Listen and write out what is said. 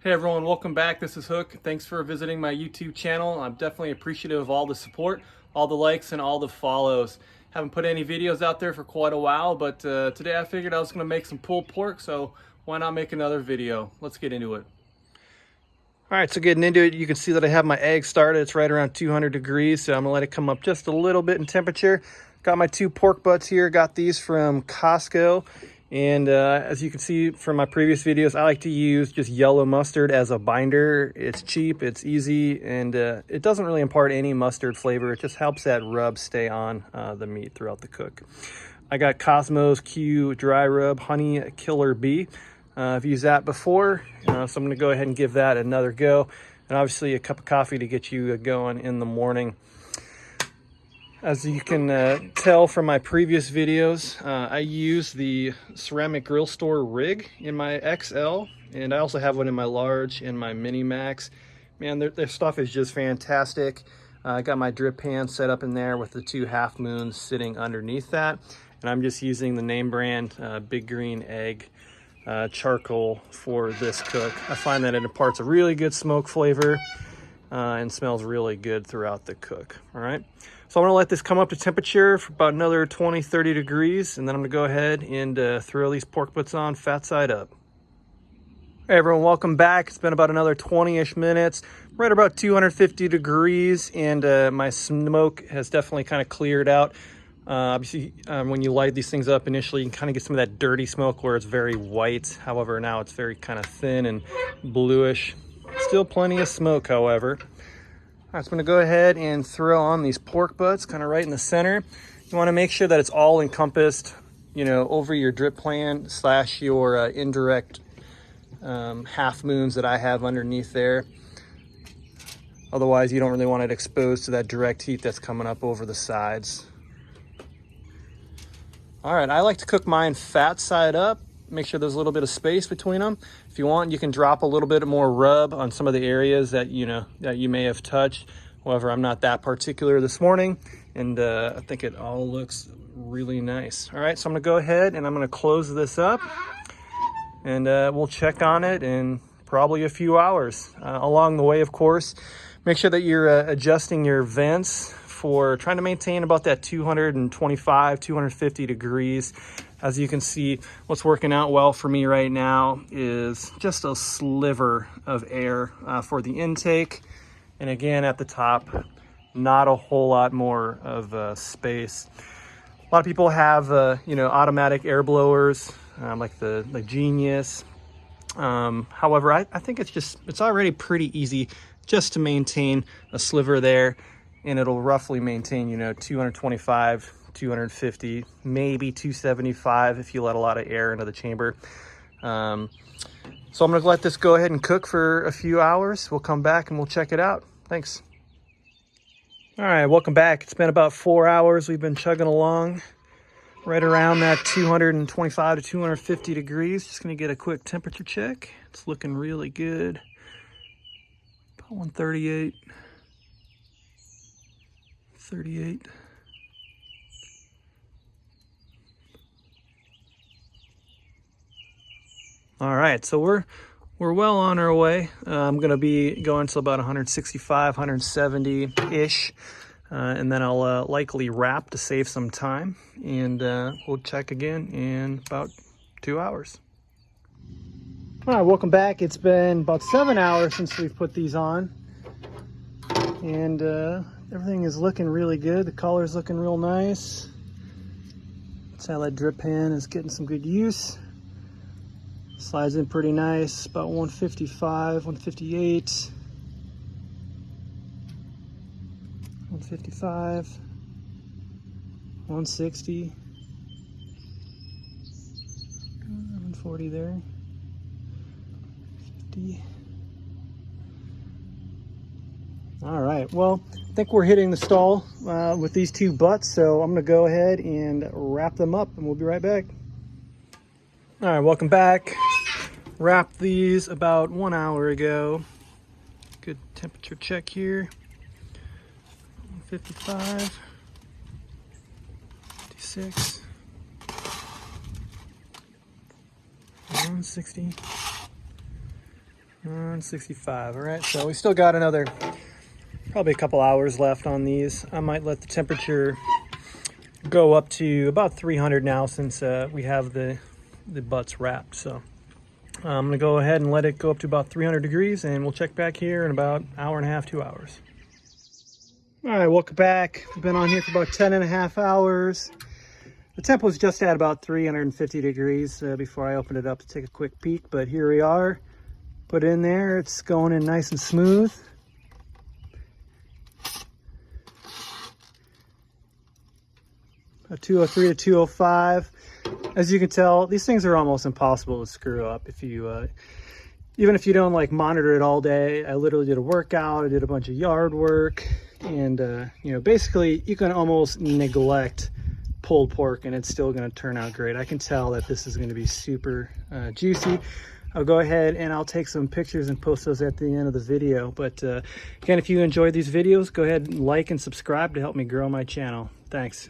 Hey everyone, welcome back. This is Hook. Thanks for visiting my YouTube channel. I'm definitely appreciative of all the support, all the likes, and all the follows. Haven't put any videos out there for quite a while, but today I figured I was going to make some pulled pork, so why not make another video? Let's get into it. All right, so getting into it, you can see that I have my egg started. It's right around 200 degrees, so I'm gonna let it come up just a little bit in temperature. Got my two pork butts here. Got these from Costco. And as you can see from my previous videos, I like to use just yellow mustard as a binder. It's cheap, it's easy, and it doesn't really impart any mustard flavor. It just helps that rub stay on the meat throughout the cook. I got Cosmos Q Dry Rub Honey Killer Bee. I've used that before, so I'm going to go ahead and give that another go. And obviously a cup of coffee to get you going in the morning. As you can tell from my previous videos, I use the Ceramic Grill Store rig in my XL, and I also have one in my large and my mini max. Man, their stuff is just fantastic. I got my drip pan set up in there with the two half moons sitting underneath that, and I'm just using the name brand Big Green Egg charcoal for this cook. I find that it imparts a really good smoke flavor and smells really good throughout the cook. All right, so I'm gonna let this come up to temperature for about another 20-30 degrees, and then I'm gonna go ahead and throw these pork butts on fat side up. Hey everyone, welcome back. It's been about another 20-ish minutes, right about 250 degrees, and my smoke has definitely kind of cleared out. Obviously, when you light these things up initially, you can kind of get some of that dirty smoke where it's very white. However, now it's very kind of thin and bluish. Still plenty of smoke, however. All right, so I'm going to go ahead and throw on these pork butts kind of right in the center. You want to make sure that it's all encompassed, you know, over your drip pan / your indirect half moons that I have underneath there. Otherwise, you don't really want it exposed to that direct heat that's coming up over the sides. All right, I like to cook mine fat side up. Make sure there's a little bit of space between them. If you want, you can drop a little bit more rub on some of the areas that you may have touched. However, I'm not that particular this morning, and I think it all looks really nice. All right, so I'm gonna go ahead and I'm gonna close this up, and we'll check on it in probably a few hours. Along the way, of course, make sure that you're adjusting your vents for trying to maintain about that 225, 250 degrees. As you can see, what's working out well for me right now is just a sliver of air for the intake. And again, at the top, not a whole lot more of space. A lot of people have, automatic air blowers like the Genius. However, I think it's already pretty easy just to maintain a sliver there, and it'll roughly maintain, 225, 250, maybe 275 if you let a lot of air into the chamber. So I'm gonna let this go ahead and cook for a few hours. We'll come back and we'll check it out. Thanks. All right, welcome back. It's been about 4 hours. We've been chugging along right around that 225 to 250 degrees. Just gonna get a quick temperature check. It's looking really good. About 138. 38. All right, so we're well on our way. I'm gonna be going to about 165, 170-ish, and then I'll likely wrap to save some time, and we'll check again in about 2 hours. All right, welcome back. It's been about 7 hours since we've put these on, and everything is looking really good. The color's looking real nice. That drip pan is getting some good use. Slides in pretty nice, about 155, 158, 155, 160, 140 there, 50. All right, well, I think we're hitting the stall with these two butts, so I'm gonna go ahead and wrap them up, and we'll be right back. All right, welcome back. Wrapped these about 1 hour ago. Good temperature check here. 55, 56, 160, 165. All right, so we still got another probably a couple hours left on these. I might let the temperature go up to about 300 now, since we have the butts wrapped. So I'm gonna go ahead and let it go up to about 300 degrees, and we'll check back here in about an hour and a half, 2 hours. All right, welcome back. We've been on here for about 10.5 hours. The temp was just at about 350 degrees before I opened it up to take a quick peek, but here we are. Put it in there, it's going in nice and smooth. A 203 to 205. As you can tell, these things are almost impossible to screw up if you even if you don't like monitor it all day. I literally did a workout, I did a bunch of yard work, and you know, basically you can almost neglect pulled pork and it's still going to turn out great. I can tell that this is going to be super juicy. I'll go ahead and I'll take some pictures and post those at the end of the video. But again, if you enjoyed these videos, go ahead and like and subscribe to help me grow my channel. Thanks.